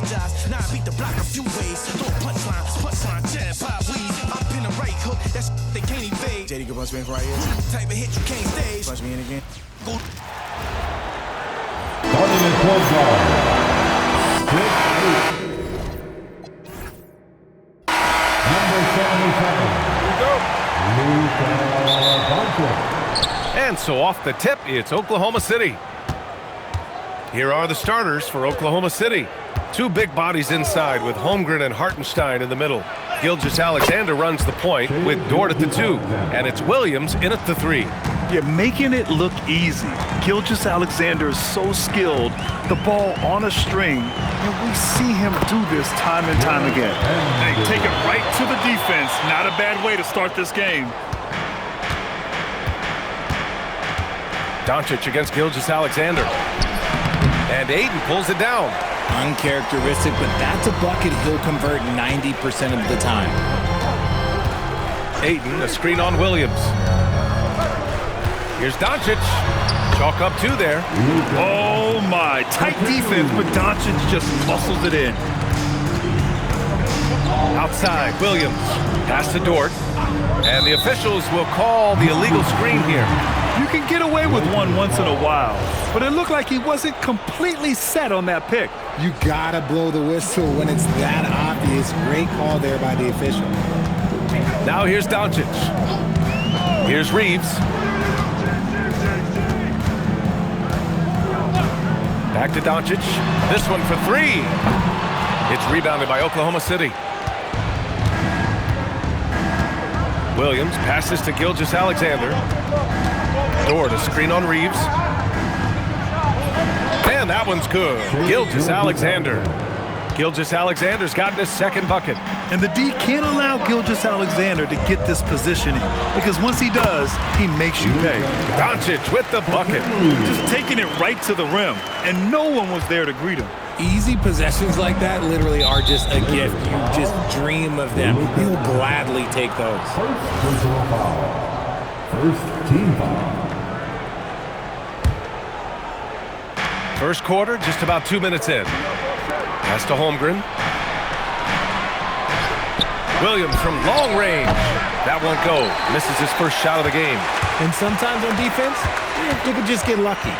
apologize. Now I beat the block a few ways. Throw a punchline, jab, pop, weed. I'm pinning right hook, that's they can't evade. JD, go punch me in right here. Type of hit you can't stage. Punch me in again. Go. Starting at 12 ball. Number 77. Luka Dončić. And so off the tip, it's Oklahoma City. Here are the starters for Oklahoma City. Two big bodies inside with Holmgren and Hartenstein in the middle. Gilgeous-Alexander runs the point with Dort at the 2, and it's Williams in at the 3. Yeah, making it look easy. Gilgeous-Alexander is so skilled, the ball on a string, and we see him do this time and time again. They take it right to the defense. Not a bad way to start this game. Dončić against Gilgeous-Alexander. And Ayton pulls it down. Uncharacteristic, but that's a bucket he'll convert 90% of the time. Ayton, a screen on Williams. Here's Dončić. Chalk up 2 there. Oh my, tight defense, but Dončić just muscles it in. Outside, Williams. Pass to Dort. And the officials will call the illegal screen here. You can get away with one once in a while, but it looked like he wasn't completely set on that pick. You gotta blow the whistle when it's that obvious. Great call there by the official. Now here's Dončić. Here's Reaves. Back to Dončić. This one for 3. It's rebounded by Oklahoma City. Williams passes to Gilgeous-Alexander. Dort, a screen on Reaves. And that one's good. Gilgeous-Alexander. Gilgeous-Alexander's gotten his second bucket. And the D can't allow Gilgeous-Alexander to get this positioning, because once he does, he makes you pay. Dončić with the bucket. Just taking it right to the rim, and no one was there to greet him. Easy possessions like that literally are just a gift. You just dream of them. You'll gladly take those. First personal foul. First team foul. First quarter, just about 2 minutes in. Pass to Holmgren. Williams from long range. That won't go. Misses his first shot of the game. And sometimes on defense, you could just get lucky.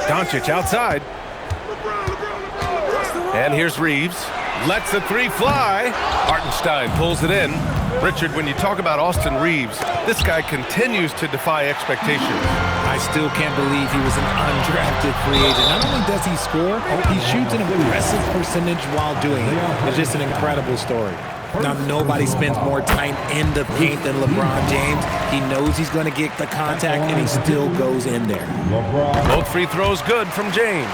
Dončić outside. And here's Reaves. Lets the 3 fly. Hartenstein pulls it in. Richard, when you talk about Austin Reaves, this guy continues to defy expectations. I still can't believe he was an undrafted free agent. Not only does he score, he shoots an impressive percentage while doing it. It's just an incredible story. Now, nobody spends more time in the paint than LeBron James. He knows he's going to get the contact, and he still goes in there. Both free throws good from James.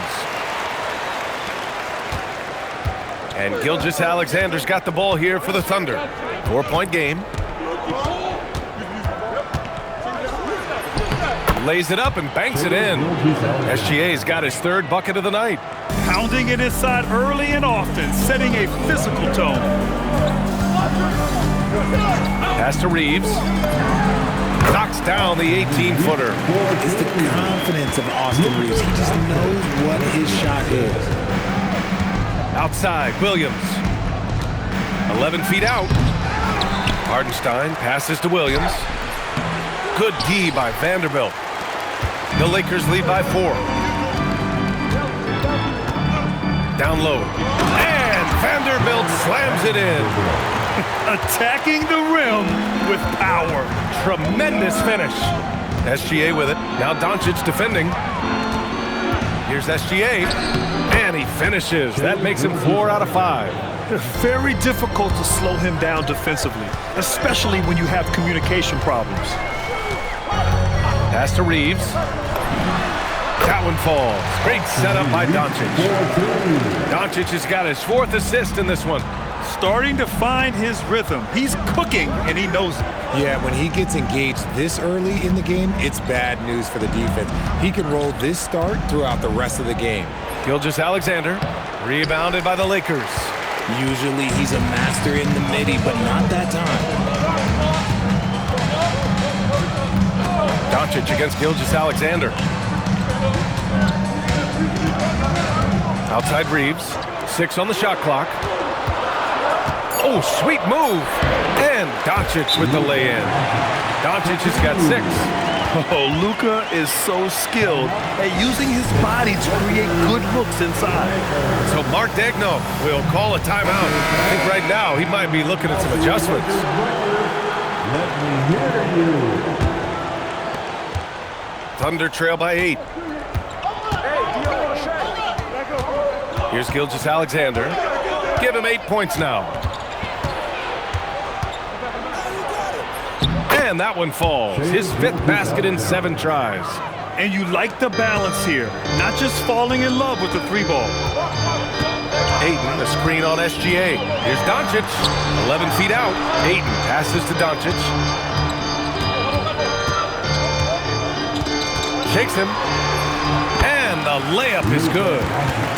And Gilgeous-Alexander's got the ball here for the Thunder. 4-point game. Lays it up and banks it in. SGA's got his 3rd bucket of the night. Pounding it inside early and often, setting a physical tone. Pass to Reaves. Knocks down the 18-footer. It's the confidence of Austin Reaves. He just knows what his shot is. Outside, Williams. 11 feet out. Hartenstein passes to Williams. Good D by Vanderbilt. The Lakers lead by 4. Down low. And Vanderbilt slams it in. Attacking the rim with power. Tremendous finish. SGA with it. Now Dončić defending. Here's SGA. And he finishes. That makes him 4 out of 5. Very difficult to slow him down defensively, especially when you have communication problems. Pass to Reaves. That one falls. Great setup by Dončić. Dončić has got his 4th assist in this one. Starting to find his rhythm. He's cooking, and he knows it. Yeah, when he gets engaged this early in the game, it's bad news for the defense. He can roll this start throughout the rest of the game. Gilgeous-Alexander, rebounded by the Lakers. Usually he's a master in the midi, but not that time. Dončić against Gilgeous-Alexander. Outside Reaves. 6 on the shot clock. Oh, sweet move. And Dončić with the lay-in. Dončić has got 6. Oh, Luka is so skilled at using his body to create good looks inside. So Mark Daigneault will call a timeout. I think right now he might be looking at some adjustments. Let me hear you. Thunder trail by 8. Here's Gilgeous-Alexander. Give him 8 points now. And that one falls. His 5th basket in 7 tries. And you like the balance here, not just falling in love with the 3-ball. Ayton, a screen on SGA. Here's Dončić, 11 feet out. Ayton passes to Dončić. Shakes him. And the layup is good.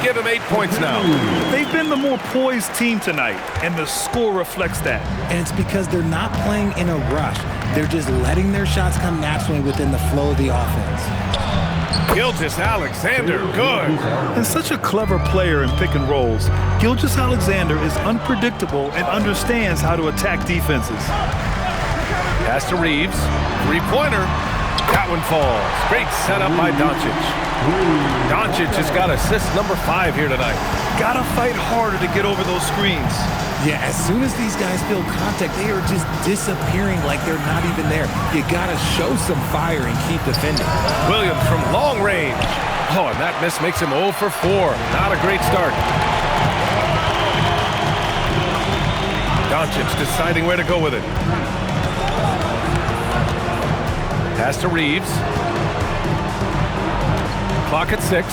Give him 8 points now. They've been the more poised team tonight, and the score reflects that. And it's because they're not playing in a rush. They're just letting their shots come naturally within the flow of the offense. Gilgeous-Alexander, good. And such a clever player in pick and rolls, Gilgeous-Alexander is unpredictable and understands how to attack defenses. Pass to Reaves. 3-pointer. That one falls. Great setup by Dončić. Dončić has got assist number 5 here tonight. Gotta fight harder to get over those screens. Yeah, as soon as these guys feel contact, they are just disappearing like they're not even there. You gotta show some fire and keep defending. Williams from long range. Oh, and that miss makes him 0 for 4. Not a great start. Dončić deciding where to go with it. Pass to Reaves. Clock at 6.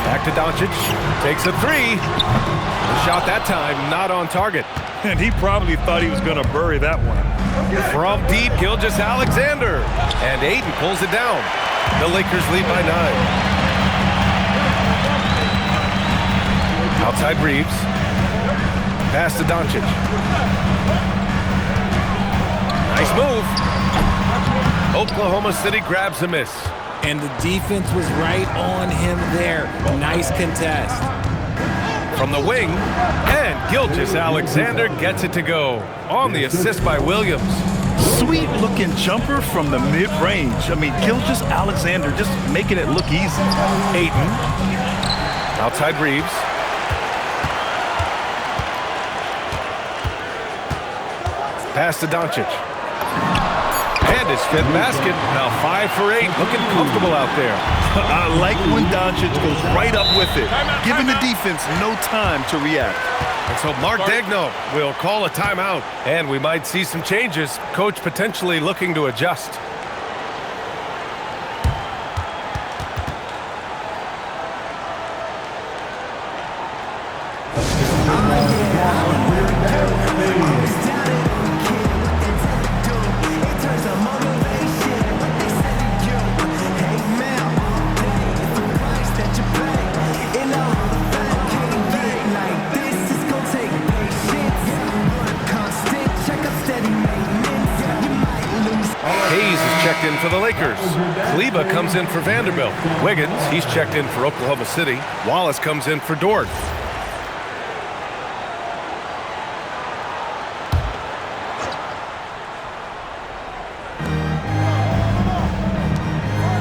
Back to Dončić. Takes a 3. The shot that time not on target. And he probably thought he was going to bury that one. From deep, Gilgeous-Alexander. And Ayton pulls it down. The Lakers lead by 9. Outside Reaves. Pass to Dončić. Nice move. Oklahoma City grabs a miss. And the defense was right on him there. Nice contest. From the wing, and Gilgeous-Alexander gets it to go. On the assist by Williams. Sweet-looking jumper from the mid-range. I mean, Gilgeous-Alexander just making it look easy. Ayton. Outside Reaves. Pass to Dončić. And his 5th basket. Now 5 for 8. Looking comfortable out there. I like when Dončić goes right up with it, giving the defense no time to react. And so Mark Daigneault will call a timeout. And we might see some changes. Coach potentially looking to adjust. In for the Lakers. Kleber comes in for Vanderbilt. Wiggins, he's checked in for Oklahoma City. Wallace comes in for Dort.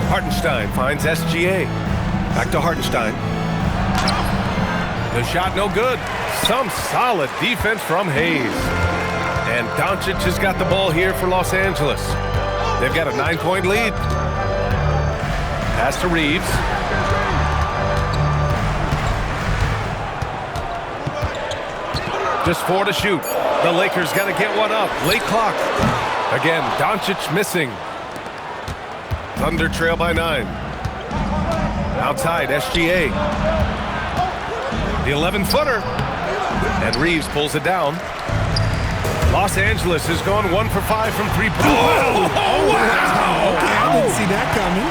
Hartenstein finds SGA. Back to Hartenstein. The shot no good. Some solid defense from Hayes. And Dončić has got the ball here for Los Angeles. They've got a 9-point lead. Pass to Reaves. Just 4 to shoot. The Lakers got to get one up. Late clock. Again, Dončić missing. Thunder trail by 9. Outside, SGA. The 11-footer. And Reaves pulls it down. Los Angeles has gone 1 for 5 from 3. Oh, wow! Okay, I didn't see that coming.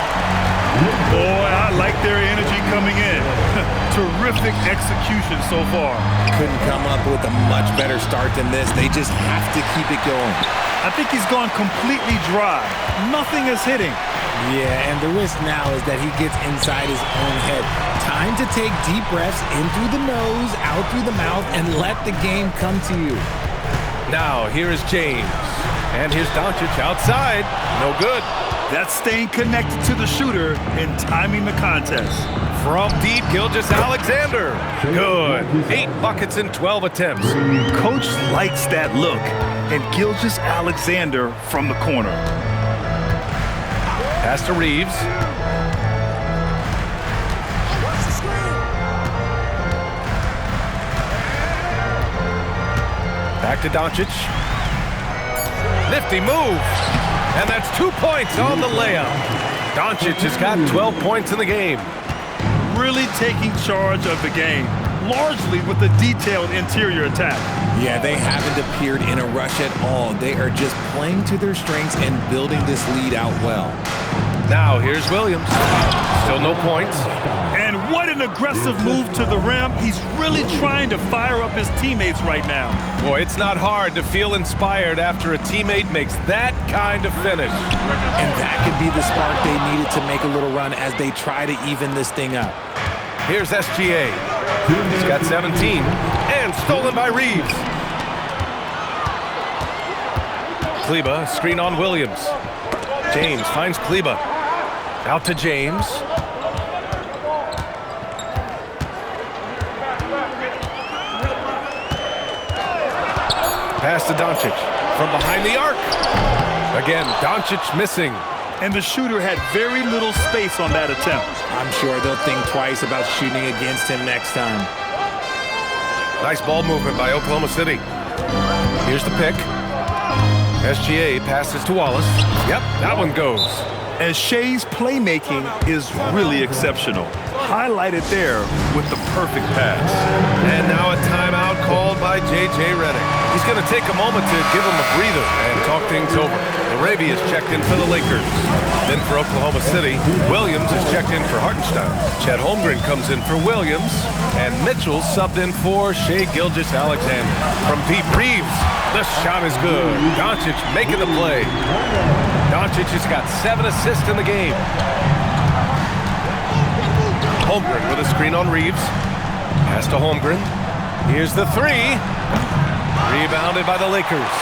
Boy, I like their energy coming in. Terrific execution so far. Couldn't come up with a much better start than this. They just have to keep it going. I think he's gone completely dry. Nothing is hitting. Yeah, and the risk now is that he gets inside his own head. Time to take deep breaths in through the nose, out through the mouth, and let the game come to you. Now, here is James. And here's Dončić outside. No good. That's staying connected to the shooter and timing the contest. From deep, Gilgeous-Alexander. Good. 8 buckets in 12 attempts. Coach likes that look. And Gilgeous-Alexander from the corner. Pass to Reaves. Back to Dončić. Nifty move. And that's 2 points on the layup. Dončić has got 12 points in the game. Really taking charge of the game, largely with a detailed interior attack. Yeah, they haven't appeared in a rush at all. They are just playing to their strengths and building this lead out well. Now here's Williams. Still no points. And what an aggressive move to the rim. He's really trying to fire up his teammates right now. Boy, it's not hard to feel inspired after a teammate makes that kind of finish. And that could be the spark they needed to make a little run as they try to even this thing up. Here's SGA. He's got 17. And stolen by Reaves. Kleber, screen on Williams. James finds Kleber. Out to James. Pass to Dončić from behind the arc. Again, Dončić missing. And the shooter had very little space on that attempt. I'm sure they'll think twice about shooting against him next time. Nice ball movement by Oklahoma City. Here's the pick. SGA passes to Wallace. Yep, that one goes. And Shea's playmaking is really exceptional. Highlighted there with the perfect pass. And now a timeout called by J.J. Redick. He's going to take a moment to give him a breather and talk things over. Arabia's checked in for the Lakers. Then for Oklahoma City, Williams is checked in for Hartenstein. Chet Holmgren comes in for Williams. And Mitchell subbed in for Shai Gilgeous-Alexander. From deep, Reaves. The shot is good. Dončić making the play. Dončić has got 7 assists in the game. Holmgren with a screen on Reaves. Pass to Holmgren. Here's the 3. Rebounded by the Lakers.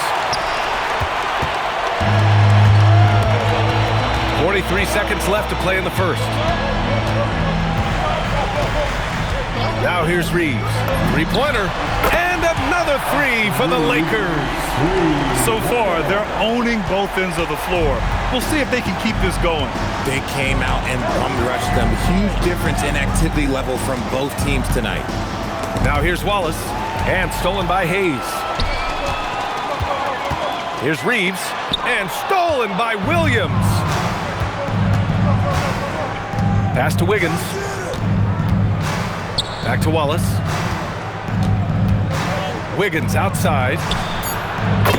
43 seconds left to play in the first. Now here's Reaves. 3-pointer. And another 3 for the Lakers. So far, they're owning both ends of the floor. We'll see if they can keep this going. They came out and bum-rushed them. Huge difference in activity level from both teams tonight. Now here's Wallace. And stolen by Hayes. Here's Reaves. And stolen by Williams. Pass to Wiggins. Back to Wallace. Wiggins outside.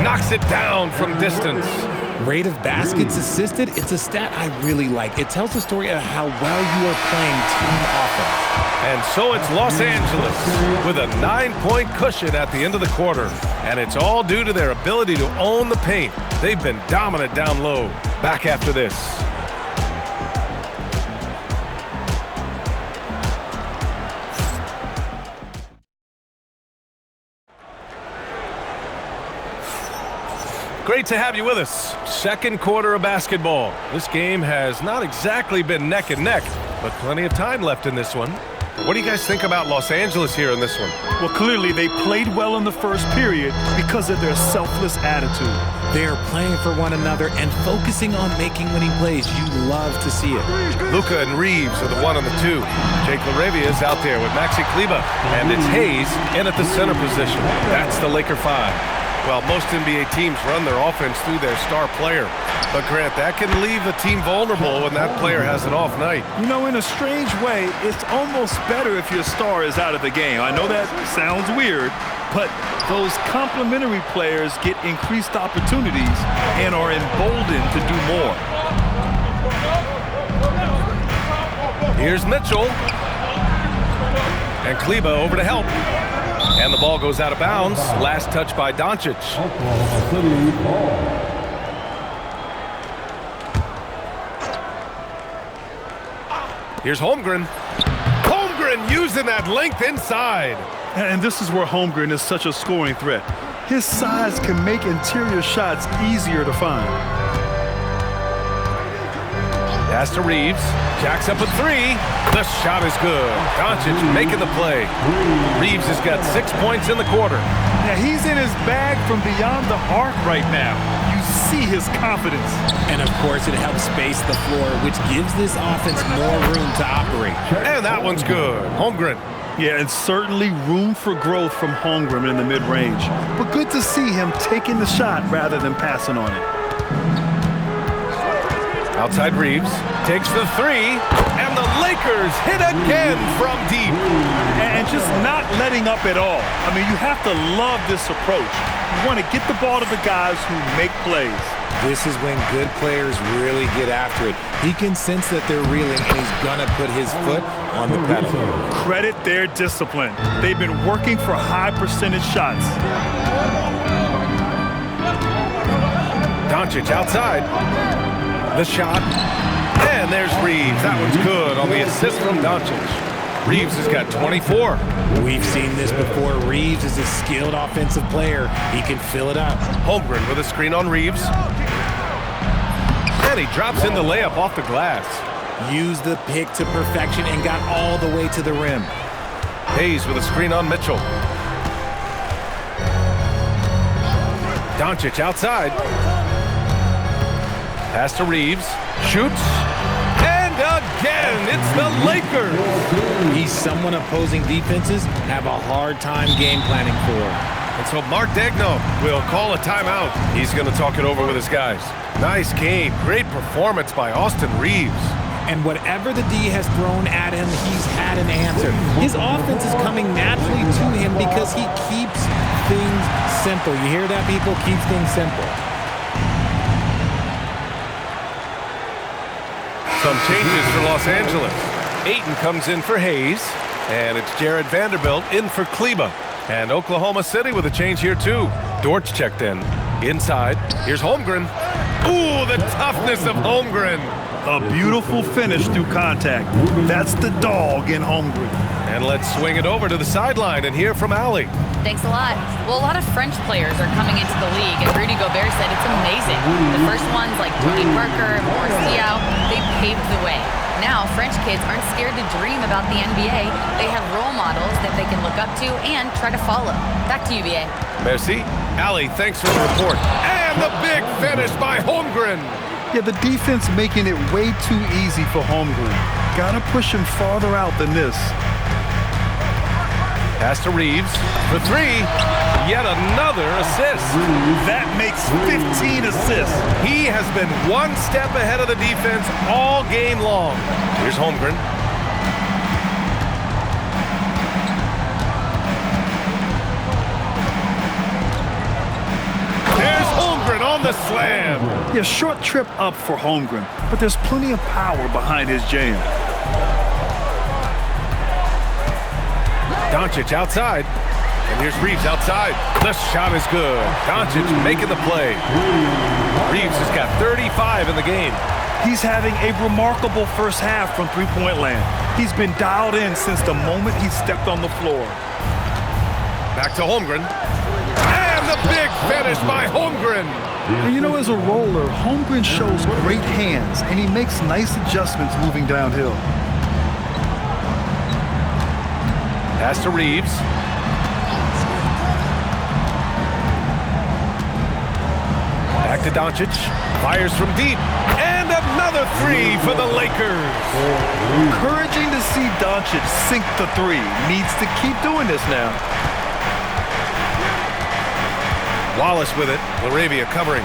Knocks it down from distance. Rate of baskets assisted, it's a stat I really like. It tells the story of how well you are playing team offense. And so it's Los Angeles with a 9-point cushion at the end of the quarter. And it's all due to their ability to own the paint. They've been dominant down low. Back after this. Great to have you with us. Second quarter of basketball. This game has not exactly been neck and neck, but plenty of time left in this one. What do you guys think about Los Angeles here in this one? Well, clearly they played well in the first period because of their selfless attitude. They are playing for one another and focusing on making winning plays. You love to see it. Luka and Reaves are the 1 and the 2. Jake LaRavia is out there with Maxi Kleber, and it's Hayes in at the center position. That's the Laker 5. Well, most NBA teams run their offense through their star player. But, Grant, that can leave a team vulnerable when that player has an off night. You know, in a strange way, it's almost better if your star is out of the game. I know that sounds weird, but those complementary players get increased opportunities and are emboldened to do more. Here's Mitchell. And Kleba over to help. And the ball goes out of bounds. Last touch by Dončić. Oklahoma City ball. Here's Holmgren. Holmgren using that length inside. And this is where Holmgren is such a scoring threat. His size can make interior shots easier to find. Pass to Reaves. Jacks up a three. The shot is good. Dončić making the play. Reaves has got 6 points in the quarter. Now he's in his bag from beyond the arc right now. You see his confidence. And of course, it helps space the floor, which gives this offense more room to operate. And that one's good. Holmgren. Yeah, and certainly room for growth from Holmgren in the mid-range. But good to see him taking the shot rather than passing on it. Outside Reaves. Takes the three. And the Lakers hit again from deep. And just not letting up at all. I mean, you have to love this approach. You want to get the ball to the guys who make plays. This is when good players really get after it. He can sense that they're reeling, and he's going to put his foot on the pedal. Credit their discipline. They've been working for high percentage shots. Dončić outside. The shot. And there's Reaves. That one's good on the assist from Dončić. Reaves has got 24. We've seen this before. Reaves is a skilled offensive player. He can fill it up. Holmgren with a screen on Reaves. And he drops in the layup off the glass. Used the pick to perfection and got all the way to the rim. Hayes with a screen on Mitchell. Dončić outside. Pass to Reaves. Shoots. And again, it's the Lakers. He's someone opposing defenses have a hard time game planning for. And so Mark Daigneault will call a timeout. He's going to talk it over with his guys. Nice game. Great performance by Austin Reaves. And whatever the D has thrown at him, he's had an answer. His offense is coming naturally to him because he keeps things simple. You hear that, people? Keeps things simple. Some changes for Los Angeles. Ayton comes in for Hayes, and it's Jared Vanderbilt in for Kleba. And Oklahoma City with a change here too. Dortch checked in. Inside, here's Holmgren. Ooh, the toughness of Holmgren. A beautiful finish through contact. That's the dog in Holmgren. And let's swing it over to the sideline and hear from Allie. Thanks a lot. Well, a lot of French players are coming into the league, and Rudy Gobert said it's amazing. The first ones like Tony Parker, Boris Diaw, they paved the way. Now, French kids aren't scared to dream about the NBA. They have role models that they can look up to and try to follow. Back to you, BA. Merci. Allie, thanks for the report. And the big finish by Holmgren. Yeah, the defense making it way too easy for Holmgren. Gotta push him farther out than this. Pass to Reaves for three. Yet another assist. That makes 15 assists. He has been one step ahead of the defense all game long. Here's Holmgren. There's Holmgren on the slam. Yeah, short trip up for Holmgren, but there's plenty of power behind his jam. Dončić outside. And here's Reaves outside. The shot is good. Dončić making the play. Reaves has got 35 in the game. He's having a remarkable first half from three-point land. He's been dialed in since the moment he stepped on the floor. Back to Holmgren. And the big finish by Holmgren. And you know, as a roller, Holmgren shows great hands, and he makes nice adjustments moving downhill. Pass to Reaves. Back to Dončić. Fires from deep. And another three for the Lakers. Encouraging to see Dončić sink the three. Needs to keep doing this now. Wallace with it. Laravia covering.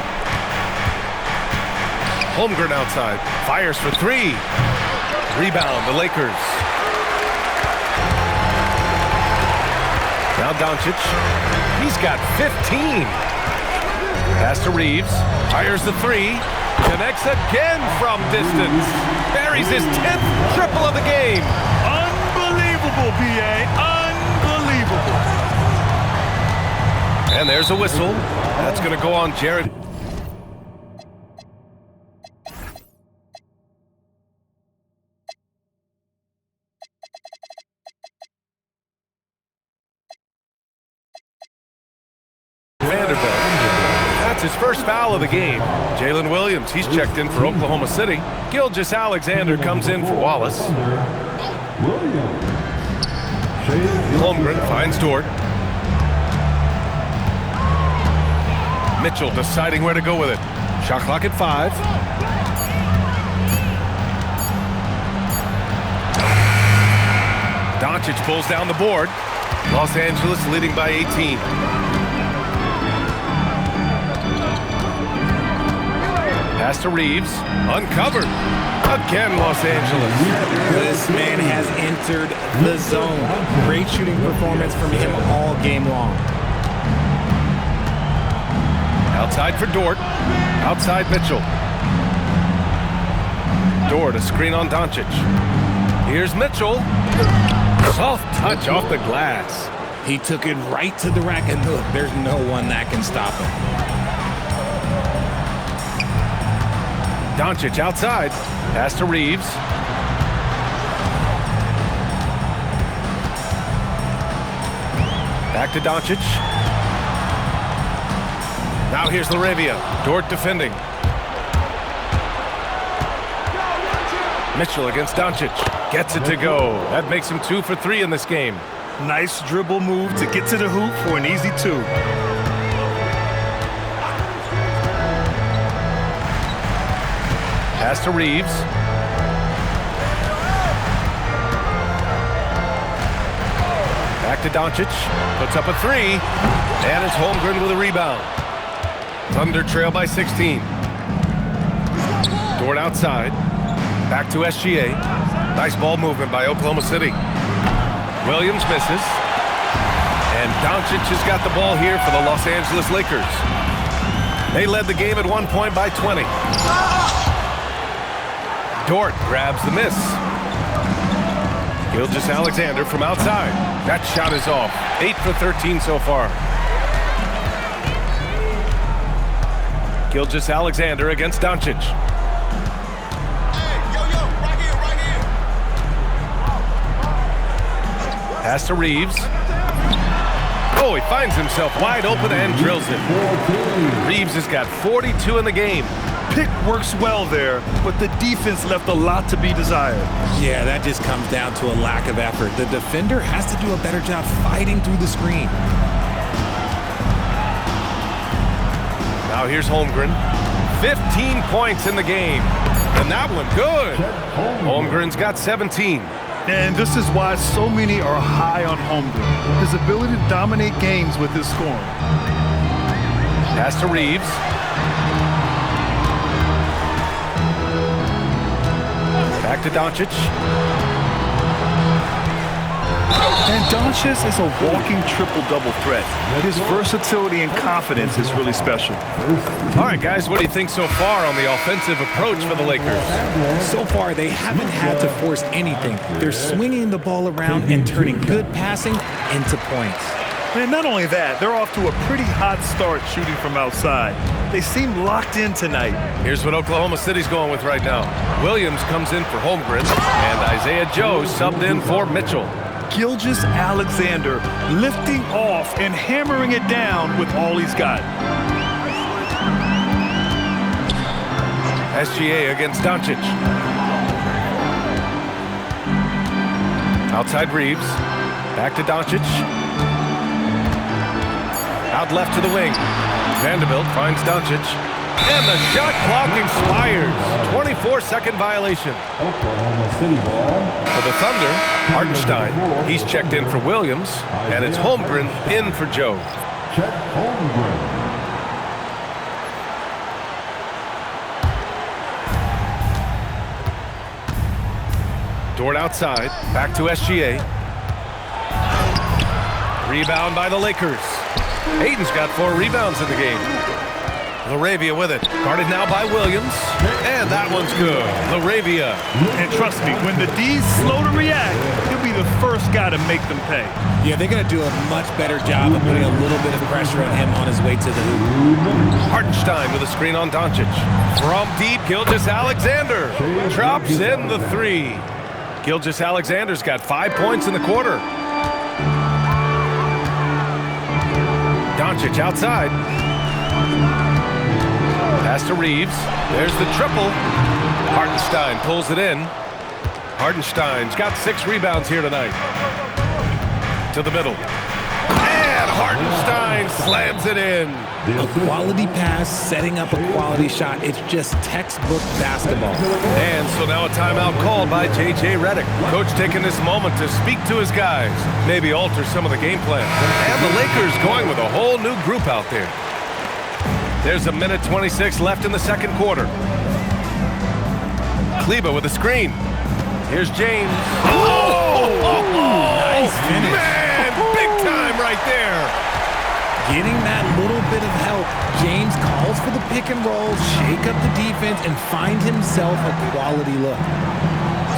Holmgren outside. Fires for three. Rebound, the Lakers. Now Dončić. He's got 15. Pass to Reaves. Fires the three. Connects again from distance. Buries his 10th triple of the game. Unbelievable Unbelievable, B.A. Unbelievable. And there's a whistle. That's going to go on Jared. Vanderbilt. That's his first foul of the game. Jalen Williams, he's checked in for Oklahoma City. Gilgeous-Alexander comes in for Wallace. Holmgren finds Dort. Mitchell deciding where to go with it. Shot clock at 5. Dončić pulls down the board. Los Angeles leading by 18. Pass to Reaves. Uncovered. Again, Los Angeles. This man has entered the zone. Great shooting performance from him all game long. Outside for Dort. Outside Mitchell. Dort, a screen on Dončić. Here's Mitchell. Soft touch off the glass. He took it right to the rack, and look, there's no one that can stop him. Dončić outside. Pass to Reaves. Back to Dončić. Now here's Laravia. Dort defending. Mitchell against Dončić. Gets it to go. That makes him 2 for 3 in this game. Nice dribble move to get to the hoop for an easy 2. Pass to Reaves. Back to Dončić. Puts up a 3. And it's Holmgren with a rebound. Thunder trail by 16. Dort outside. Back to SGA. Nice ball movement by Oklahoma City. Williams misses. And Dončić has got the ball here for the Los Angeles Lakers. They led the game at 1 point by 20. Dort grabs the miss. Gilgeous-Alexander from outside. That shot is off. 8 for 13 so far. Gilgeous-Alexander against Dončić. Pass to Reaves. Oh, he finds himself wide open and drills it. Reaves has got 42 in the game. Pick works well there, but the defense left a lot to be desired. Yeah, that just comes down to a lack of effort. The defender has to do a better job fighting through the screen. Now here's Holmgren. 15 points in the game. And that one good. Holmgren's got 17. And this is why so many are high on Holmgren. His ability to dominate games with his scoring. Pass to Reaves. Back to Dončić. And Dončić is a walking triple-double threat. His versatility and confidence is really special. All right, guys, what do you think so far on the offensive approach for the Lakers? So far, they haven't had to force anything. They're swinging the ball around and turning good passing into points. And not only that, they're off to a pretty hot start shooting from outside. They seem locked in tonight. Here's what Oklahoma City's going with right now. Williams comes in for Holmgren, and Isaiah Joe subbed in for Mitchell. Gilgeous-Alexander lifting off and hammering it down with all he's got. SGA against Dončić. Outside Reaves. Back to Dončić. Out left to the wing. Vanderbilt finds Dončić. And the shot clock expires. 24-second violation. Oklahoma City ball. For the Thunder, Hartenstein. He's checked in for Williams. And it's Holmgren in for Joe. Chet Holmgren. Dort outside. Back to SGA. Rebound by the Lakers. Hayden's got 4 rebounds in the game. LaRavia with it. Guarded now by Williams. And that one's good. LaRavia. And trust me, when the D's slow to react, he'll be the first guy to make them pay. Yeah, they're going to do a much better job of putting a little bit of pressure on him on his way to the hoop. Hartenstein with a screen on Dončić. From deep, Gilgeous-Alexander drops in the three. Gilgeous-Alexander's got 5 points in the quarter. Dončić outside. Pass to Reaves. There's the triple. Hartenstein pulls it in. Hartenstein's got 6 rebounds here tonight. To the middle. And Hartenstein slams it in. A quality pass, setting up a quality shot. It's just textbook basketball. And so now a timeout called by J.J. Redick. Coach taking this moment to speak to his guys, maybe alter some of the game plan. And the Lakers going with a whole new group out there. There's a minute 26 left in the second quarter. Kleba with a screen. Here's James. Oh! Nice finish. Man, big time right there. Getting that little bit of help, James calls for the pick and roll, shake up the defense, and find himself a quality look.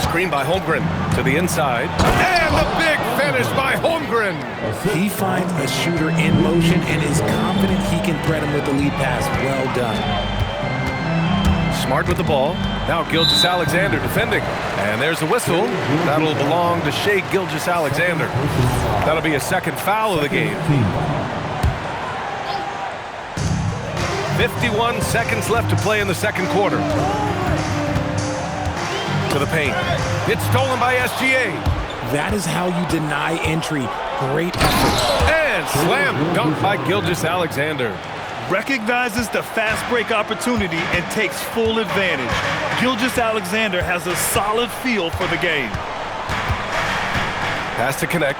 Screen by Holmgren to the inside. And the big finish by Holmgren. He finds a shooter in motion and is confident he can thread him with the lead pass. Well done. Smart with the ball. Now Gilgeous-Alexander defending. And there's a whistle. That'll belong to Shai Gilgeous-Alexander. That'll be a second foul of the game. 51 seconds left to play in the second quarter. To the paint. It's stolen by SGA. That is how you deny entry. Great effort. And slam dunk by Gilgeous-Alexander. Recognizes the fast break opportunity and takes full advantage. Gilgeous-Alexander has a solid feel for the game. Pass to connect.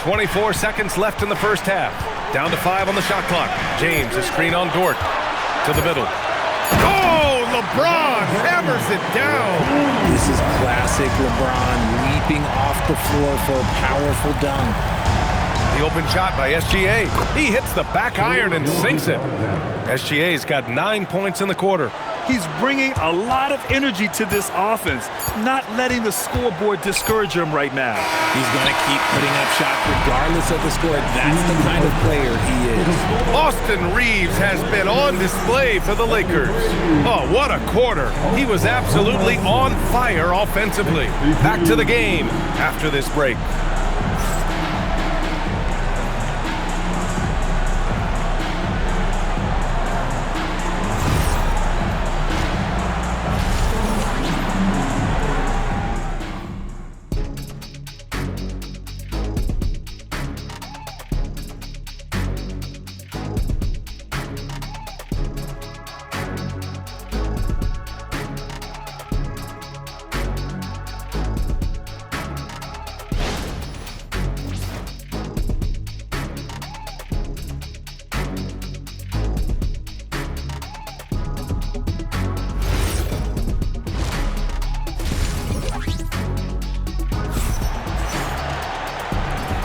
24 seconds left in the first half. Down to 5 on the shot clock. James, a screen on Dort. To the middle. Oh, LeBron hammers it down. This is classic LeBron leaping off the floor for a powerful dunk. The open shot by SGA. He hits the back iron and sinks it. SGA's got 9 points in the quarter. He's bringing a lot of energy to this offense, not letting the scoreboard discourage him right now. He's going to keep putting up shots regardless of the score. That's the kind of player he is. Austin Reaves has been on display for the Lakers. Oh, what a quarter. He was absolutely on fire offensively. Back to the game after this break.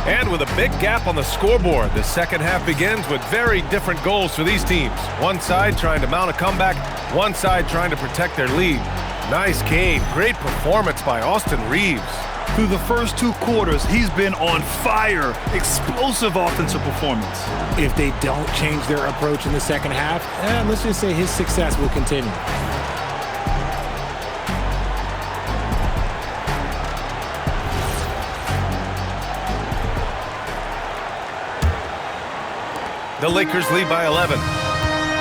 And with a big gap on the scoreboard, the second half begins with very different goals for these teams. One side trying to mount a comeback, one side trying to protect their lead. Nice game, great performance by Austin Reaves. Through the first 2 quarters, he's been on fire. Explosive offensive performance. If they don't change their approach in the second half, let's just say his success will continue. The Lakers lead by 11.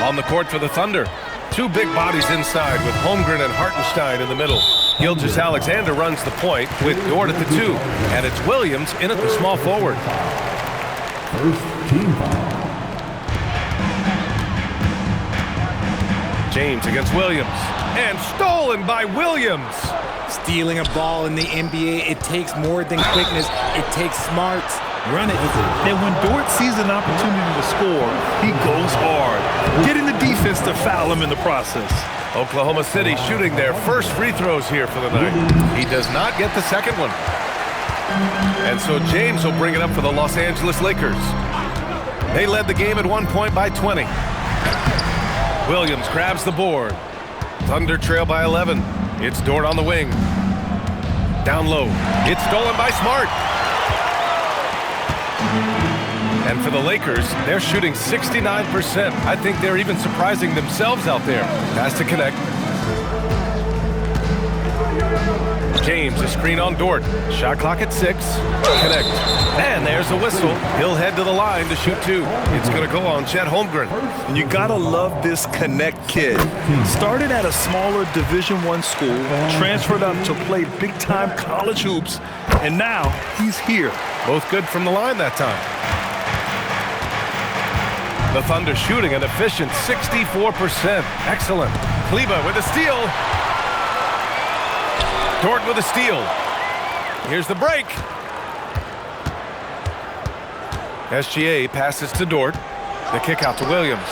On the court for the Thunder. 2 big bodies inside with Holmgren and Hartenstein in the middle. Gilgeous-Alexander runs the point with Dort at the 2. And it's Williams in at the small forward. First team foul. James against Williams. And stolen by Williams. Stealing a ball in the NBA, it takes more than quickness. It takes smarts. Run it. And when Dort sees an opportunity to score, he goes hard, getting the defense to foul him in the process. Oklahoma City shooting their first free throws here for the night. He does not get the second one. And so James will bring it up for the Los Angeles Lakers. They led the game at one point by 20. Williams grabs the board. Thunder trail by 11. It's Dort on the wing. Down low. It's stolen by Smart. And for the Lakers, they're shooting 69%. I think they're even surprising themselves out there. Pass to connect. James, a screen on Dort. Shot clock at 6. Connect. And there's the whistle. He'll head to the line to shoot 2. It's going to go on Chet Holmgren. And you gotta love this Connect kid. Started at a smaller Division I school, transferred up to play big-time college hoops, and now he's here. Both good from the line that time. The Thunder shooting an efficient 64%. Excellent. Kleba with a steal. Dort with a steal. Here's the break. SGA passes to Dort. The kick out to Williams.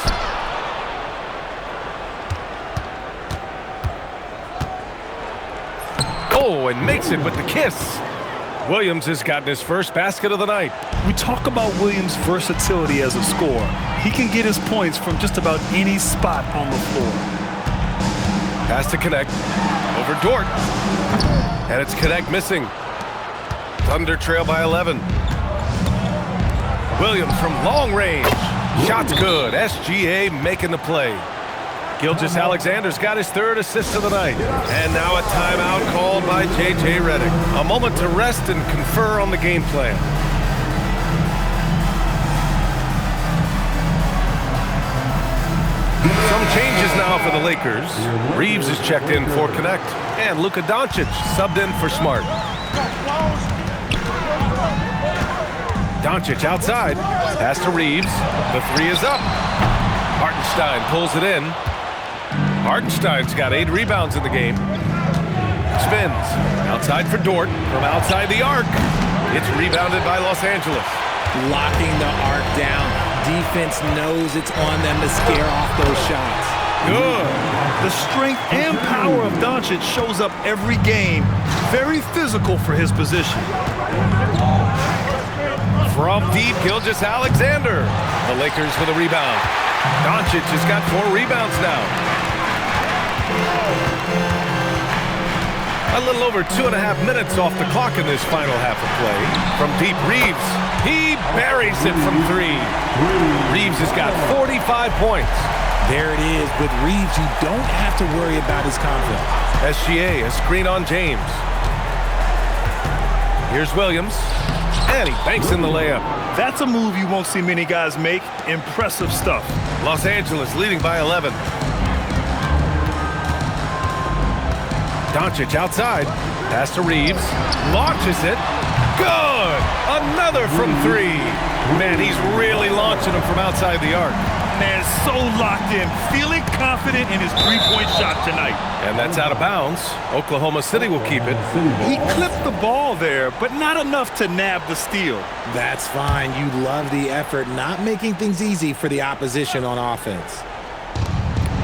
Oh, and makes it with the kiss. Williams has gotten his first basket of the night. We talk about Williams' versatility as a scorer. He can get his points from just about any spot on the floor. Pass to Connect. Over Dort. And it's Connect missing. Thunder trail by 11. Williams from long range. Shot's good. SGA making the play. Gilgeous-Alexander's got his 3rd assist of the night. And now a timeout called by J.J. Redick. A moment to rest and confer on the game plan. Some changes now for the Lakers. Reaves is checked in for Connect. And Luka Dončić subbed in for Smart. Dončić outside. Pass to Reaves. The 3 is up. Hartenstein pulls it in. Hartenstein's got 8 rebounds in the game. Spins. Outside for Dort. From outside the arc. It's rebounded by Los Angeles. Locking the arc down. Defense knows it's on them to scare off those shots. Good. The strength and power of Dončić shows up every game. Very physical for his position. From deep, Gilgeous-Alexander. The Lakers with a rebound. Dončić has got 4 rebounds now. A little over 2.5 minutes off the clock in this final half of play. From deep, Reaves. He buries it from 3. Reaves has got 45 points. There it is. With Reaves, you don't have to worry about his confidence. SGA, a screen on James. Here's Williams. And he banks in the layup. That's a move you won't see many guys make. Impressive stuff. Los Angeles leading by 11. Dončić outside. Pass to Reaves. Launches it. Good! Another from 3. Man, he's really launching them from outside the arc. Man, so locked in. Feeling confident in his 3-point shot tonight. And that's out of bounds. Oklahoma City will keep it. He clipped the ball there, but not enough to nab the steal. That's fine. You love the effort, not making things easy for the opposition on offense.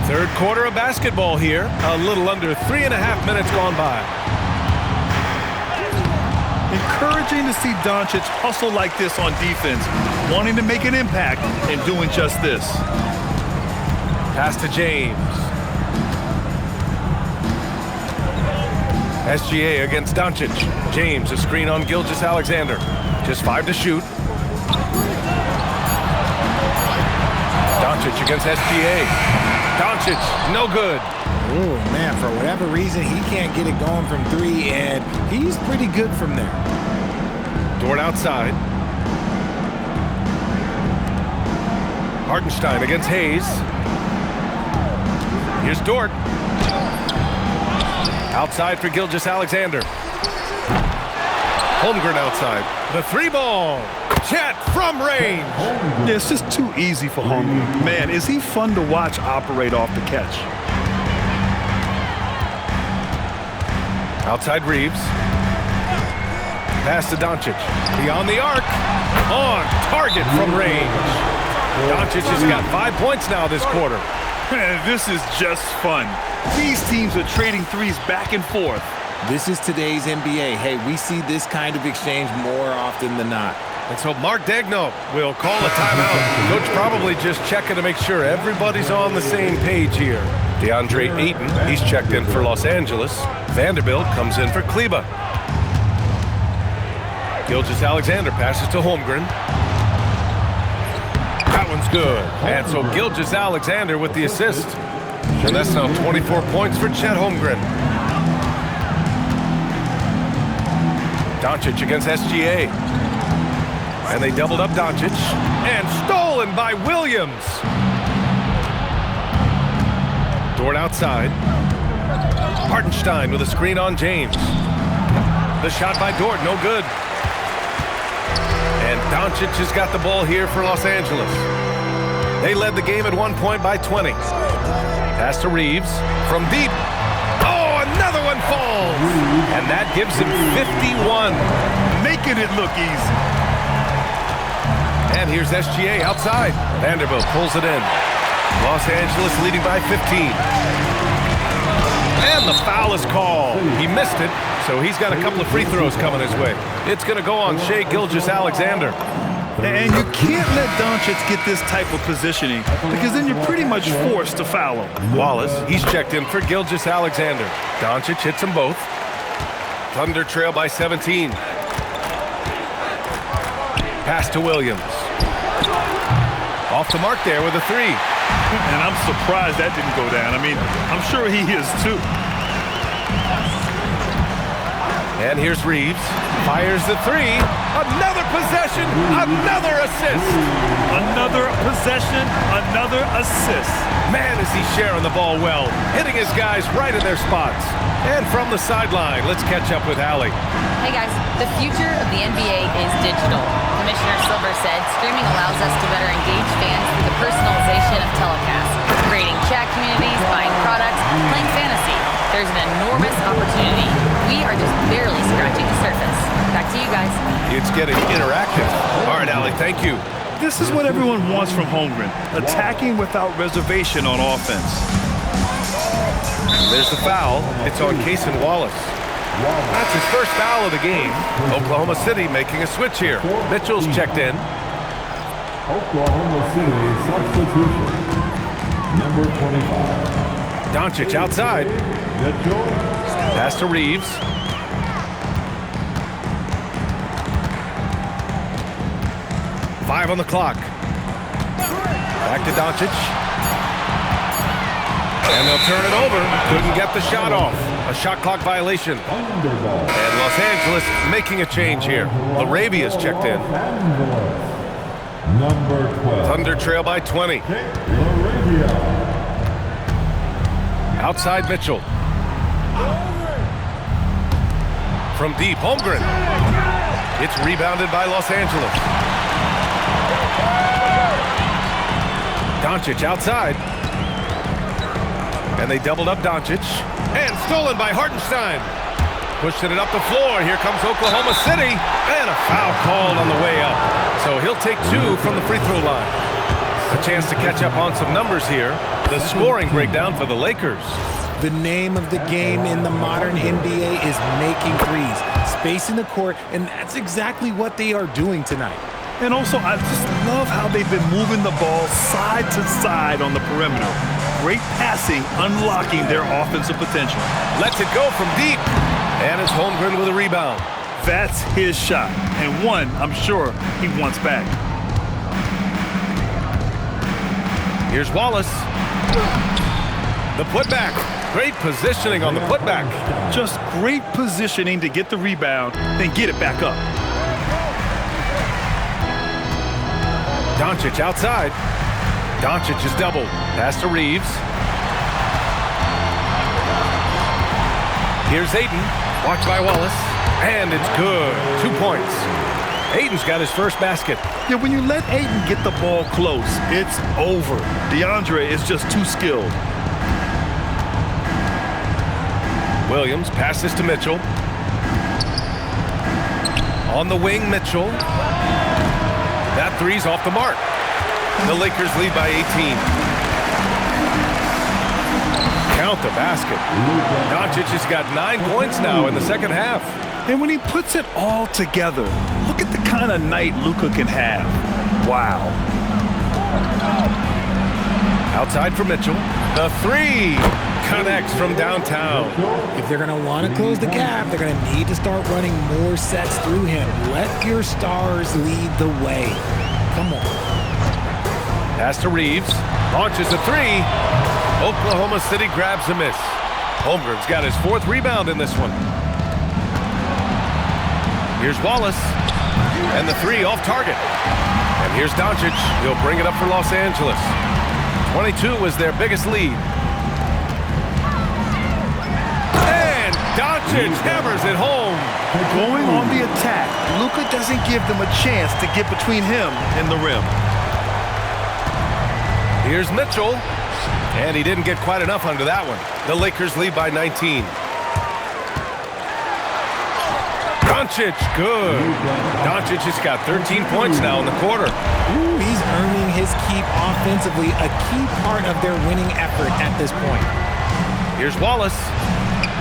3rd quarter of basketball here. A little under 3.5 minutes gone by. Encouraging to see Dončić hustle like this on defense, wanting to make an impact and doing just this. Pass to James. SGA against Dončić. James, a screen on Gilgeous-Alexander. Just 5 to shoot. Dončić against SGA. Dončić, no good. Oh, man, for whatever reason, he can't get it going from 3, and he's pretty good from there. Dort outside. Hartenstein against Hayes. Here's Dort. Outside for Gilgeous-Alexander. Holmgren outside. The 3 ball. Chet from range. Yeah, it's just too easy for Holmgren. Man, is he fun to watch operate off the catch. Outside Reaves. Pass to Dončić. Beyond the arc. On target from range. Dončić has got 5 points now this quarter. Man, this is just fun. These teams are trading 3s back and forth. This is today's NBA. Hey, we see this kind of exchange more often than not. And so Mark Degno will call a timeout. Coach probably just checking to make sure everybody's on the same page here. DeAndre Ayton, he's checked in for Los Angeles. Vanderbilt comes in for Kleba. Gilgeous-Alexander passes to Holmgren. That one's good. And so Gilgeous-Alexander with the assist. And that's now 24 points for Chet Holmgren. Dončić against SGA. And they doubled up Dončić. And stolen by Williams. Dort outside. Hartenstein with a screen on James. The shot by Dort, no good. And Dončić has got the ball here for Los Angeles. They led the game at 1 point by 20. Pass to Reaves from deep. Oh, another one falls. And that gives him 51. Making it look easy. And here's SGA outside. Vanderbilt pulls it in. Los Angeles leading by 15. And the foul is called. He missed it, so he's got a couple of free throws coming his way. It's going to go on Shai Gilgeous-Alexander. And you can't let Dončić get this type of positioning because then you're pretty much forced to foul him. Wallace, he's checked in for Gilgeous-Alexander. Dončić hits them both. Thunder trail by 17. Pass to Williams. Off the mark there with a three. And I'm surprised that didn't go down. I mean, I'm sure he is too. And here's Reaves. Fires the three. Another possession. Another assist. Another possession. Another assist. Man, is he sharing the ball well. Hitting his guys right in their spots. And from the sideline, let's catch up with Allie. Hey guys, the future of the NBA is digital. Commissioner Silver said streaming allows us to better engage fans through the personalization of telecasts, creating chat communities, buying products, playing fantasy. There's an enormous opportunity. We are just barely scratching the surface. Back to you guys. It's getting interactive. All right, Allie, thank you. This is what everyone wants from Holmgren, attacking without reservation on offense. There's the foul. It's on Cason Wallace. That's his first foul of the game. Oklahoma City making a switch here. Mitchell's checked in. Oklahoma City substitution. Number 25. Dončić outside. Mitchell. Pass to Reaves. Five on the clock. Back to Dončić. And they'll turn it over. Couldn't get the shot off. A shot clock violation. And Los Angeles making a change here. Laravia's checked in. Number 12. Thunder trail by 20. Outside Mitchell. From deep, Holmgren. It's rebounded by Los Angeles. Dončić outside. And they doubled up Dončić. And stolen by Hartenstein. Pushing it up the floor. Here comes Oklahoma City. And a foul called on the way up. So he'll take two from the free throw line. A chance to catch up on some numbers here. The scoring breakdown for the Lakers. The name of the game in the modern NBA is making threes, spacing the court, and that's exactly what they are doing tonight. And also, I just love how they've been moving the ball side to side on the perimeter. Great passing, unlocking their offensive potential. Lets it go from deep. And it's Holmgren with a rebound. That's his shot, and one I'm sure he wants back. Here's Wallace. The putback. Great positioning on the putback. Just great positioning to get the rebound, then get it back up. Dončić outside. Dončić is doubled. Pass to Reaves. Here's Ayton. Watched by Wallace. And it's good. 2 points. Ayton's got his first basket. Yeah, when you let Ayton get the ball close, it's over. DeAndre is just too skilled. Williams passes to Mitchell. On the wing, Mitchell. That three's off the mark. The Lakers lead by 18. Count the basket. Dončić has got 9 points now in the second half. And when he puts it all together, look at the kind of night Luka can have. Wow. Outside for Mitchell. The three connects from downtown. If they're going to want to close the gap, they're going to need to start running more sets through him. Let your stars lead the way. Come on. Pass to Reaves. Launches a three. Oklahoma City grabs a miss. Holmgren's got his 4th rebound in this one. Here's Wallace. And the three off target. And here's Dončić. He'll bring it up for Los Angeles. 22 was their biggest lead. And Dončić hammers it home. Going on the attack, Luka doesn't give them a chance to get between him and the rim. Here's Mitchell. And he didn't get quite enough under that one. The Lakers lead by 19. Dončić, good. Dončić has got 13 points now in the quarter. Ooh, he's earning his keep offensively, a key part of their winning effort at this point. Here's Wallace.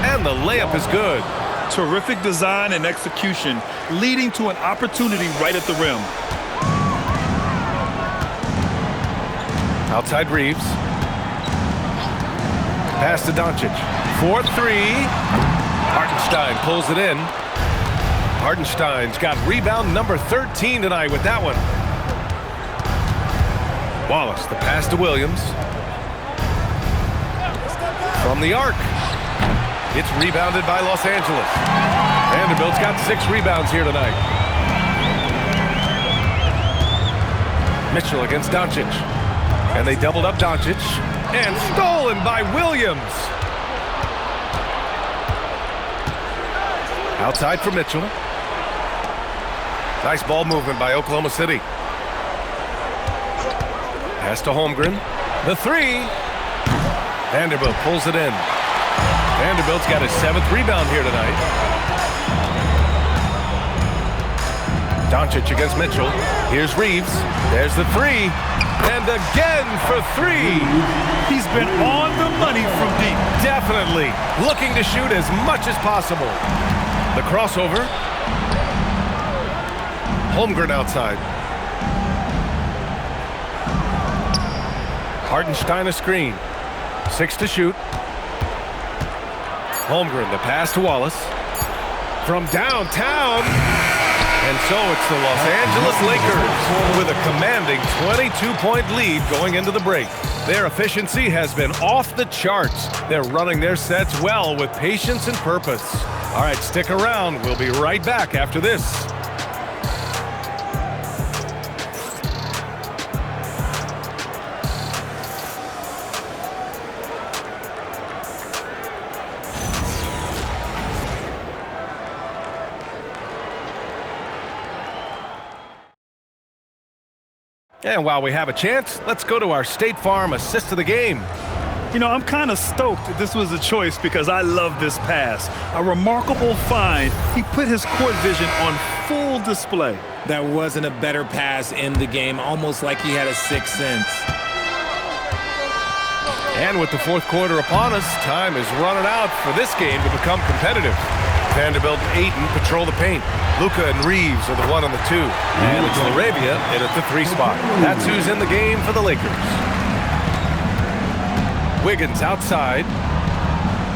And the layup is good. Terrific design and execution, leading to an opportunity right at the rim. Outside Reaves. Pass to Dončić. 4-3. Hartenstein pulls it in. Hartenstein's got rebound number 13 tonight with that one. Wallace, the pass to Williams. From the arc. It's rebounded by Los Angeles. Vanderbilt's got 6 rebounds here tonight. Mitchell against Dončić. And they doubled up Dončić. And stolen by Williams. Outside for Mitchell. Nice ball movement by Oklahoma City. Pass to Holmgren. The three. Vanderbilt pulls it in. Vanderbilt's got his 7th rebound here tonight. Dončić against Mitchell. Here's Reaves. There's the three. And again for 3. He's been on the money from deep. Definitely looking to shoot as much as possible. The crossover. Holmgren outside. Hartenstein a screen. 6 to shoot. Holmgren, the pass to Wallace. From downtown. And so it's the Los Angeles Lakers with a commanding 22-point lead going into the break. Their efficiency has been off the charts. They're running their sets well with patience and purpose. All right, stick around. We'll be right back after this. And while we have a chance, let's go to our State Farm assist of the game. You know, I'm kind of stoked that this was a choice because I love this pass. A remarkable find. He put his court vision on full display. That wasn't a better pass in the game, almost like he had a 6th sense. And with the 4th quarter upon us, time is running out for this game to become competitive. Vanderbilt and Ayton patrol the paint. Luka and Reaves are the 1 and the 2. And it's LaRavia in at the 3 spot. That's who's in the game for the Lakers. Wiggins outside.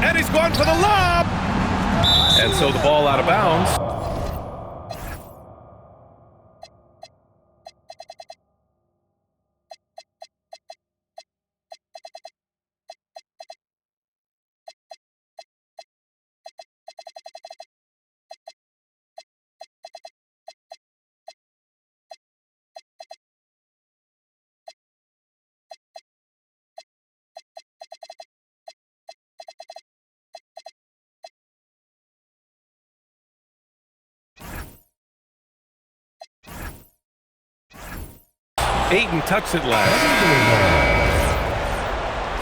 And he's going for the lob. And so the ball out of bounds. Ayton tucks it last.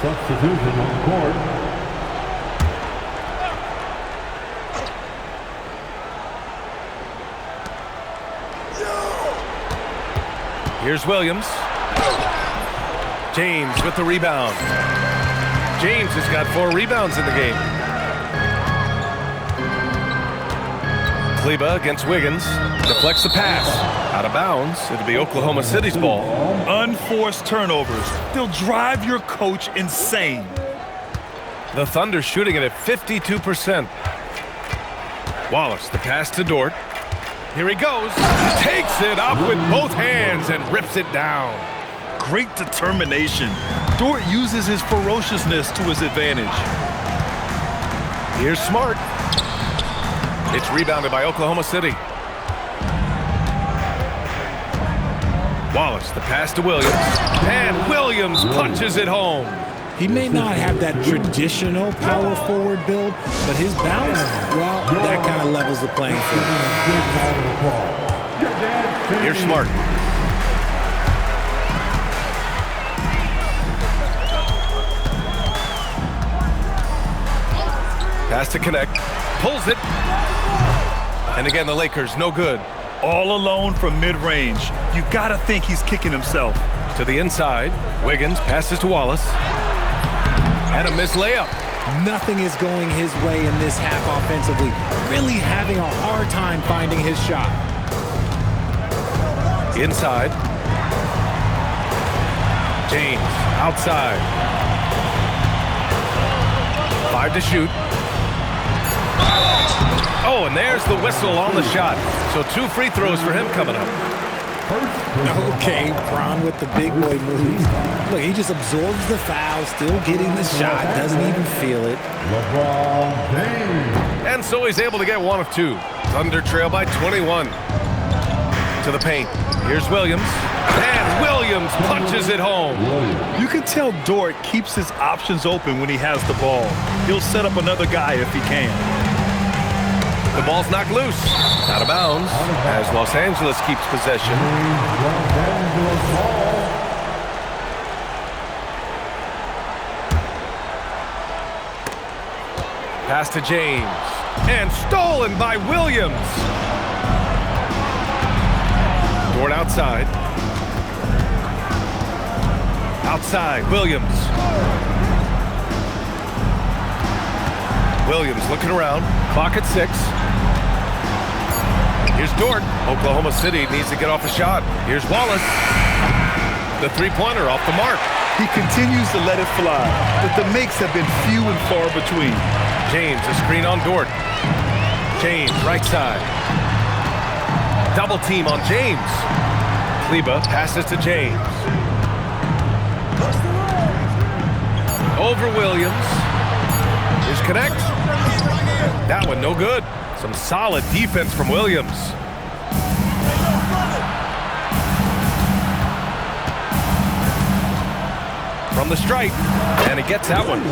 Substitution on the court. Here's Williams. James with the rebound. James has got 4 rebounds in the game. Kleba against Wiggins. Deflects the pass. Out of bounds. It'll be Oklahoma City's ball. Unforced turnovers. They'll drive your coach insane. The Thunder shooting it at 52%. Wallace, the pass to Dort. Here he goes. Takes it up with both hands and rips it down. Great determination. Dort uses his ferociousness to his advantage. Here's Smart. It's rebounded by Oklahoma City. Wallace, the pass to Williams. And Williams punches it home. He may not have that traditional power forward build, but his bounce, well, that kind of levels the playing field. Here's Smart. Pass to connect. Pulls it. And again, the Lakers, no good. All alone from mid-range. You gotta think he's kicking himself. To the inside. Wiggins passes to Wallace. And a missed layup. Nothing is going his way in this half offensively. Really having a hard time finding his shot. Inside. James, outside. 5 to shoot. Oh, and there's the whistle on the shot. So 2 free throws for him coming up. Okay, Bron with the big boy moves. Look, he just absorbs the foul, still getting the shot, doesn't even feel it. And so he's able to get 1 of 2. Thunder trail by 21. To the paint. Here's Williams. And Williams punches it home. You can tell Dort keeps his options open when he has the ball. He'll set up another guy if he can. The ball's knocked loose. Out of bounds as Los Angeles keeps possession. Pass to James. And stolen by Williams. Dort outside. Outside, Williams. Williams looking around. Clock at 6. Here's Dort. Oklahoma City needs to get off a shot. Here's Wallace. The three-pointer off the mark. He continues to let it fly, but the makes have been few and far between. James, a screen on Dort. James, right side. Double team on James. Kleba passes to James. Over Williams. Here's connect. That one no good. Some solid defense from Williams. From the stripe, and he gets that one.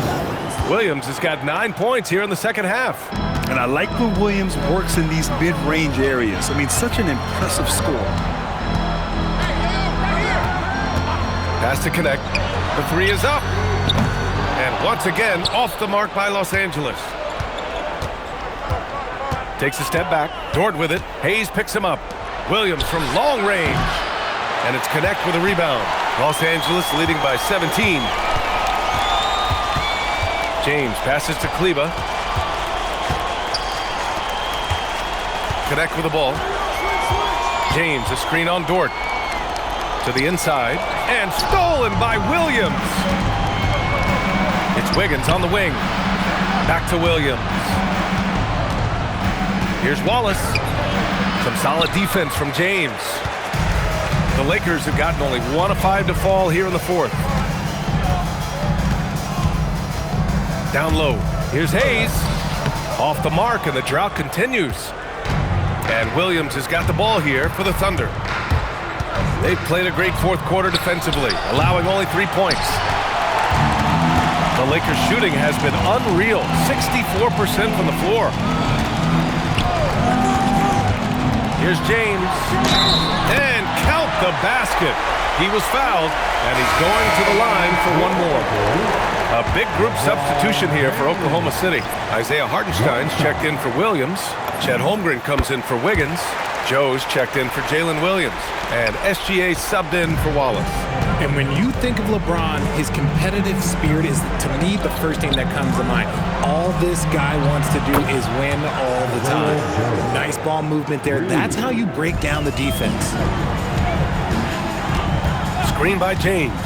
Williams has got 9 points here in the second half. And I like when Williams works in these mid-range areas. I mean, such an impressive score. Pass to connect. The 3 is up. And once again, off the mark by Los Angeles. Takes a step back. Dort with it. Hayes picks him up. Williams from long range. And it's connect with a rebound. Los Angeles leading by 17. James passes to Kleba. Connect with the ball. James, a screen on Dort. To the inside. And stolen by Williams. It's Wiggins on the wing. Back to Williams. Here's Wallace. Some solid defense from James. The Lakers have gotten only 1 of 5 to fall here in the fourth. Down low. Here's Hayes. Off the mark, and the drought continues. And Williams has got the ball here for the Thunder. They've played a great fourth quarter defensively, allowing only 3 points. The Lakers shooting has been unreal, 64% from the floor. Here's James. And count the basket. He was fouled, and he's going to the line for 1 more. A big group substitution here for Oklahoma City. Isaiah Hartenstein's checked in for Williams. Chet Holmgren comes in for Wiggins. Joe's checked in for Jalen Williams. And SGA subbed in for Wallace. And when you think of LeBron, his competitive spirit is, to me, the first thing that comes to mind. All this guy wants to do is win all the time. Nice ball movement there. That's how you break down the defense. Screen by James.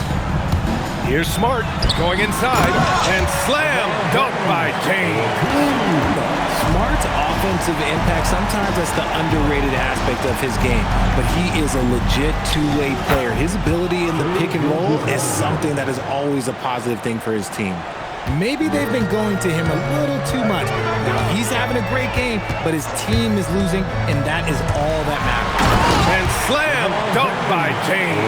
Here's Smart going inside and slam dunk by James. Smart's offensive impact, sometimes that's the underrated aspect of his game, but he is a legit two-way player. His ability in the pick and roll is something that is always a positive thing for his team. Maybe they've been going to him a little too much. Now, he's having a great game, but his team is losing, and that is all that matters. And slam dunk by James.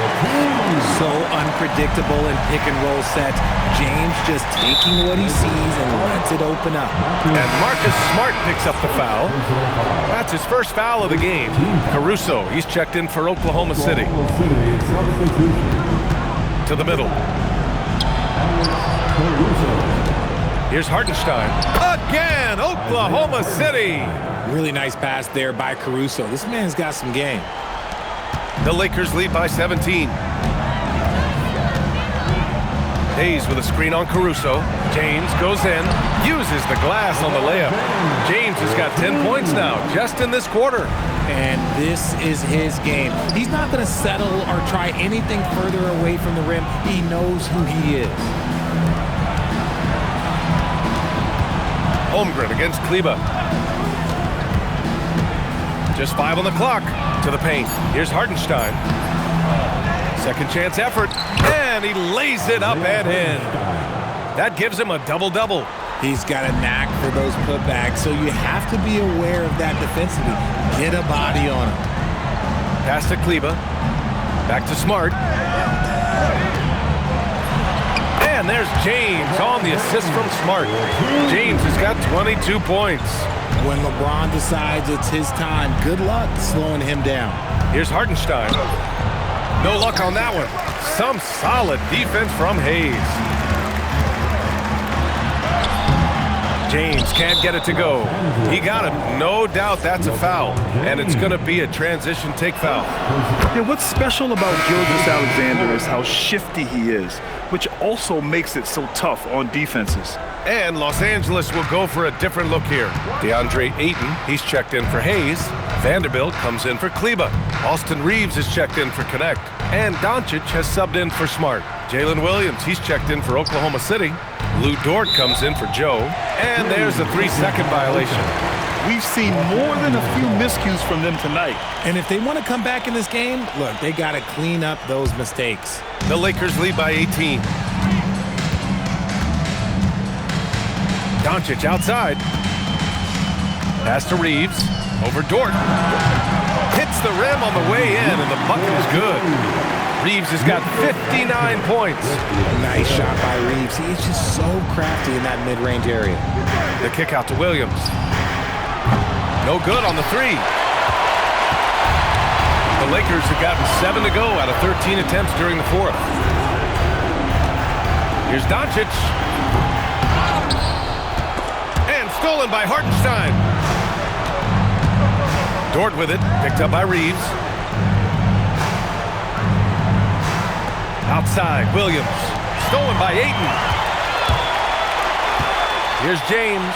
So unpredictable in pick and roll sets. James just taking what he sees and lets it open up. And Marcus Smart picks up the foul. That's his first foul of the game. Caruso, he's checked in for Oklahoma City. To the middle. Here's Hartenstein. Again, Oklahoma City. Really nice pass there by Caruso. This man's got some game. The Lakers lead by 17. Hayes with a screen on Caruso. James goes in, uses the glass on the layup. James has got 10 points now, just in this quarter. And this is his game. He's not going to settle or try anything further away from the rim. He knows who he is. Holmgren against Kleba. Just 5 on the clock. To the paint. Here's Hartenstein. Second chance effort. And he lays it up and in. That gives him a double-double. He's got a knack for those putbacks, so you have to be aware of that defensively. Get a body on him. Pass to Kleba. Back to Smart. And there's James on the assist from Smart. James has got 22 points. When LeBron decides it's his time, good luck slowing him down. Here's Hartenstein. No luck on that one. Some solid defense from Hayes. James can't get it to go. He got it. No doubt that's a foul. And it's going to be a transition take foul. Yeah, what's special about Gilgeous-Alexander is how shifty he is, which also makes it so tough on defenses. And Los Angeles will go for a different look here. DeAndre Ayton, he's checked in for Hayes. Vanderbilt comes in for Kleba. Austin Reaves is checked in for Connect. And Dončić has subbed in for Smart. Jalen Williams, he's checked in for Oklahoma City. Lou Dort comes in for Joe. And there's a 3-second violation. We've seen more than a few miscues from them tonight. And if they want to come back in this game, look, they got to clean up those mistakes. The Lakers lead by 18. Dončić outside. Pass to Reaves. Over Dort. Hits the rim on the way in, and the bucket is good. Reaves has got 59 points. Nice shot by Reaves. He is just so crafty in that mid-range area. The kick out to Williams. No good on the three. The Lakers have gotten 7 to go out of 13 attempts during the fourth. Here's Dončić. And stolen by Hartenstein. Dort with it, picked up by Reaves. Outside, Williams. Stolen by Ayton. Here's James.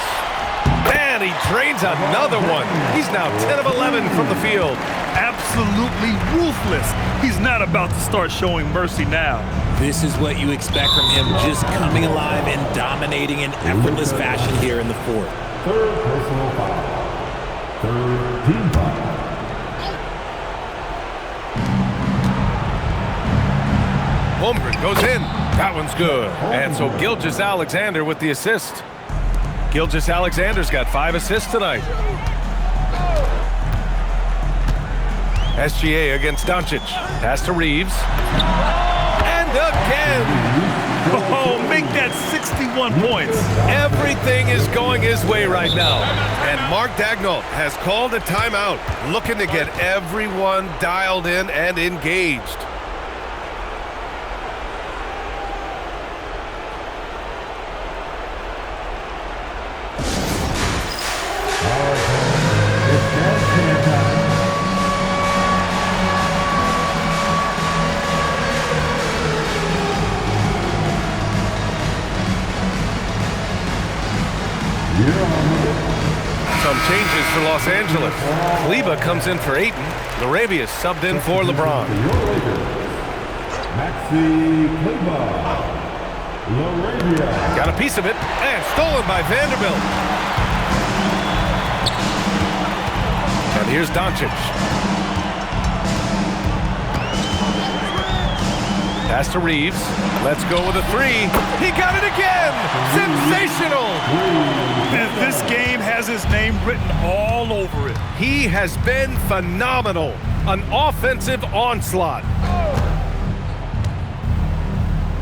And he drains another one. He's now 10 of 11 from the field. Absolutely ruthless. He's not about to start showing mercy now. This is what you expect from him, just coming alive and dominating in effortless fashion here in the fourth. Third personal foul. Third team foul. Holmgren goes in. That one's good. And so Gilgeous-Alexander with the assist. Gilgeous-Alexander's got 5 assists tonight. SGA against Dončić. Pass to Reaves. And again. Oh, make that 61 points. Everything is going his way right now. And Mark Daigneault has called a timeout, looking to get everyone dialed in and engaged. Some changes for Los Angeles. Kleber comes in for Ayton. Laravia subbed in for LeBron. Maxi Kleber. Laravia. Got a piece of it, and stolen by Vanderbilt. And here's Dončić. Pass to Reaves. Let's go with a three. He got it again! Sensational! And this game has his name written all over it. He has been phenomenal. An offensive onslaught.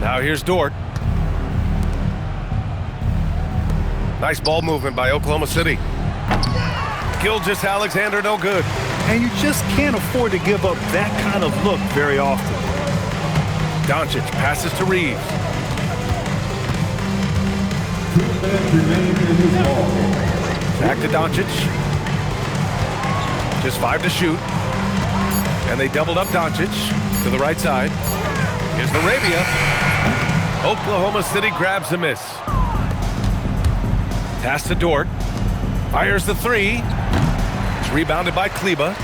Now here's Dort. Nice ball movement by Oklahoma City. Gilgeous-Alexander no good. And you just can't afford to give up that kind of look very often. Dončić passes to Reaves. 2 minutes remain in this ball. Back to Dončić. Just 5 to shoot. And they doubled up Dončić to the right side. Here's Laravia. Oklahoma City grabs a miss. Pass to Dort. Fires the three. It's rebounded by Kleber.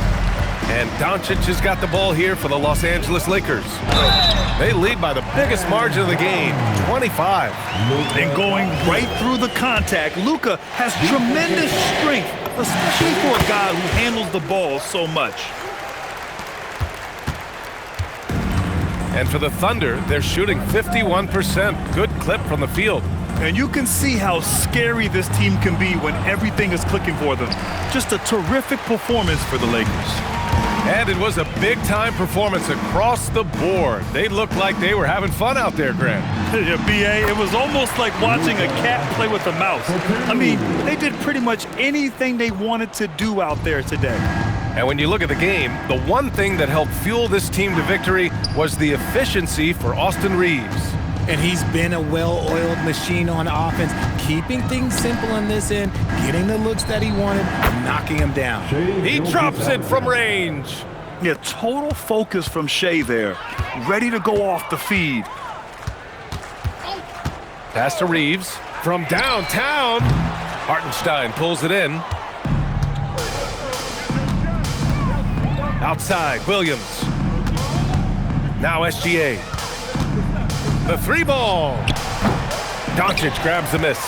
And Dončić has got the ball here for the Los Angeles Lakers. They lead by the biggest margin of the game, 25. And going right through the contact, Luka has tremendous strength, especially for a guy who handles the ball so much. And for the Thunder, they're shooting 51%. Good clip from the field. And you can see how scary this team can be when everything is clicking for them. Just a terrific performance for the Lakers. And it was a big-time performance across the board. They looked like they were having fun out there, Grant. Yeah, B.A., it was almost like watching a cat play with a mouse. I mean, they did pretty much anything they wanted to do out there today. And when you look at the game, the one thing that helped fuel this team to victory was the efficiency for Austin Reaves. And he's been a well-oiled machine on offense, keeping things simple on this end, getting the looks that he wanted, and knocking them down. He drops it from range. Yeah, total focus from Shea there, ready to go off the feed. Pass to Reaves from downtown. Hartenstein pulls it in. Outside, Williams. Now SGA. The three ball. Dončić grabs the miss.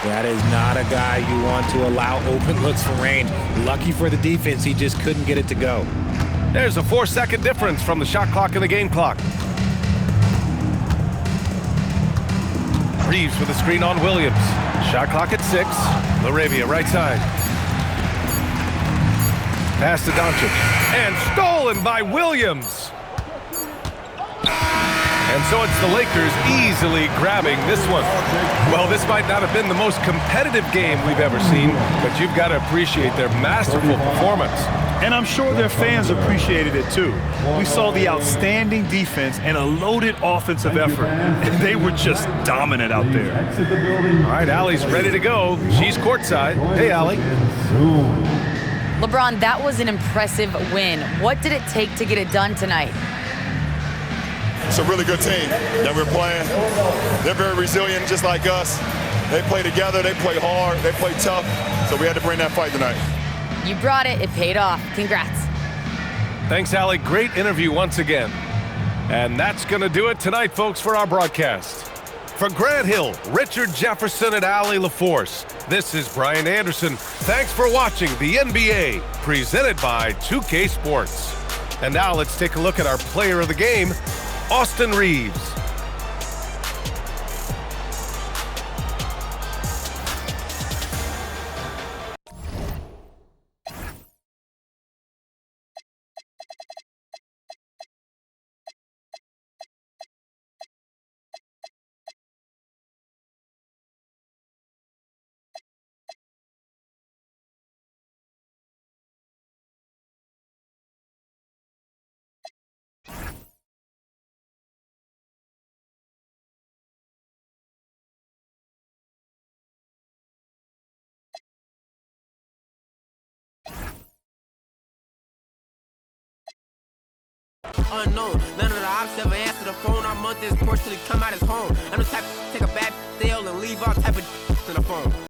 That is not a guy you want to allow open looks from range. Lucky for the defense, he just couldn't get it to go. There's a 4-second difference from the shot clock and the game clock. Reaves with a screen on Williams. Shot clock at 6. Laravia right side. Pass to Dončić. And stolen by Williams. And so it's the Lakers easily grabbing this one. Well, this might not have been the most competitive game we've ever seen, but you've got to appreciate their masterful performance. And I'm sure their fans appreciated it too. We saw the outstanding defense and a loaded offensive effort. And they were just dominant out there. All right, Allie's ready to go. She's courtside. Hey, Allie. LeBron, that was an impressive win. What did it take to get it done tonight? It's a really good team that we're playing. They're very resilient, just like us. They play together, they play hard, they play tough. So we had to bring that fight tonight. You brought it. It paid off. Congrats. Thanks, Allie. Great interview once again. And that's going to do it tonight, folks, for our broadcast. For Grant Hill, Richard Jefferson, and Allie LaForce, this is Brian Anderson. Thanks for watching the NBA, presented by 2K Sports. And now let's take a look at our player of the game, Austin Reaves. Unknown. None of the ops ever answer the phone. Our month is portion come out as home. I'm the type to take a bad deal and leave all type of in the phone.